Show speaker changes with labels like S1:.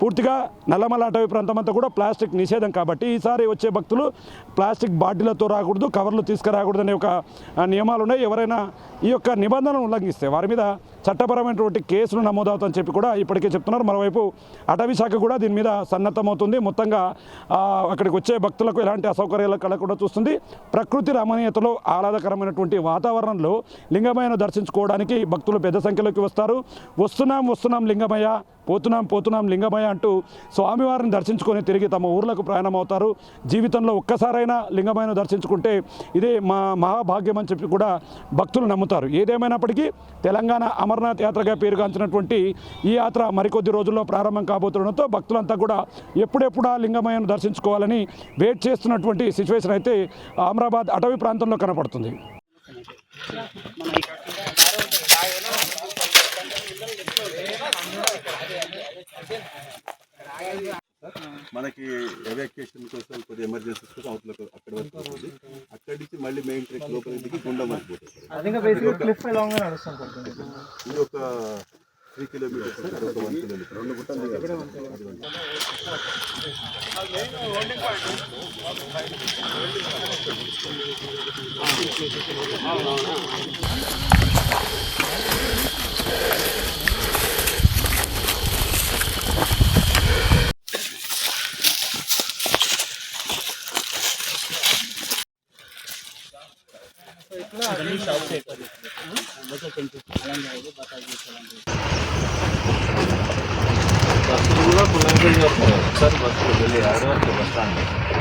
S1: పూర్తిగా నల్లమల అటవీ ప్రాంతం అంతా కూడా ప్లాస్టిక్ నిషేధం కాబట్టి ఈసారి వచ్చే భక్తులు ప్లాస్టిక్ బాటిళ్లతో రాకూడదు, కవర్లు తీసుకురాకూడదు అనే ఒక నియమాలు ఉన్నాయి. ఎవరైనా ఈ యొక్క నిబంధనలను ఉల్లంఘిస్తే వారి మీద చట్టపరమైనటువంటి కేసులు నమోదవుతాయని చెప్పి కూడా ఇప్పటికే చెప్తున్నారు. మరోవైపు అటవీ శాఖ కూడా దీని మీద సన్నద్ధమవుతుంది. మొత్తంగా అక్కడికి వచ్చే భక్తులకు ఎలాంటి అసౌకర్యాలు కలగకుండా చూస్తుంది. ప్రకృతి రమణీయతలో ఆహ్లాదకరమైనటువంటి వాతావరణంలో లింగమయ్యను దర్శించుకోవడానికి భక్తులు పెద్ద సంఖ్యలోకి వస్తారు. వస్తున్నాం లింగమయ్య, పోతున్నాం లింగమయ్య అంటూ స్వామివారిని దర్శించుకొని తిరిగి తమ ఊర్లకు ప్రయాణం అవుతారు. జీవితంలో ఒక్కసారైనా లింగమయ్యను దర్శించుకుంటే ఇదే మా మహాభాగ్యం అని చెప్పి కూడా భక్తులు నమ్ముతారు. ఏదేమైనప్పటికీ తెలంగాణ అమర్నాథ్ యాత్రగా పేరుగాంచినటువంటి ఈ యాత్ర మరికొద్ది రోజుల్లో ప్రారంభం కాబోతుండడంతో భక్తులంతా కూడా ఎప్పుడెప్పుడా లింగమయ్యను దర్శించుకోవాలని వెయిట్ చేస్తున్నటువంటి సిచ్యువేషన్ అయితే అమరాబాద్ అటవీ ప్రాంతంలో కనపడుతుంది.
S2: మనకి ఎవాక్యుయేషన్ కోసం కొద్దిగా ఎమర్జెన్సీ కోసం అవతల అక్కడ వరకు వస్తుంది. అక్కడి నుంచి మళ్ళీ మెయిన్ ట్రెక్ లోపల దిగి గుండా మర్చిపోతుంది. ఇది ఒక 3 కిలోమీటర్స్, ఒక 1 కిలోమీటర్, 2 గుట్టలు దిగాలి. బస్సులు కూడా ఫుల్ అయిపోయి ఒకసారి బస్సులు వెళ్ళి ఆడవారికి బస్ స్టాండ్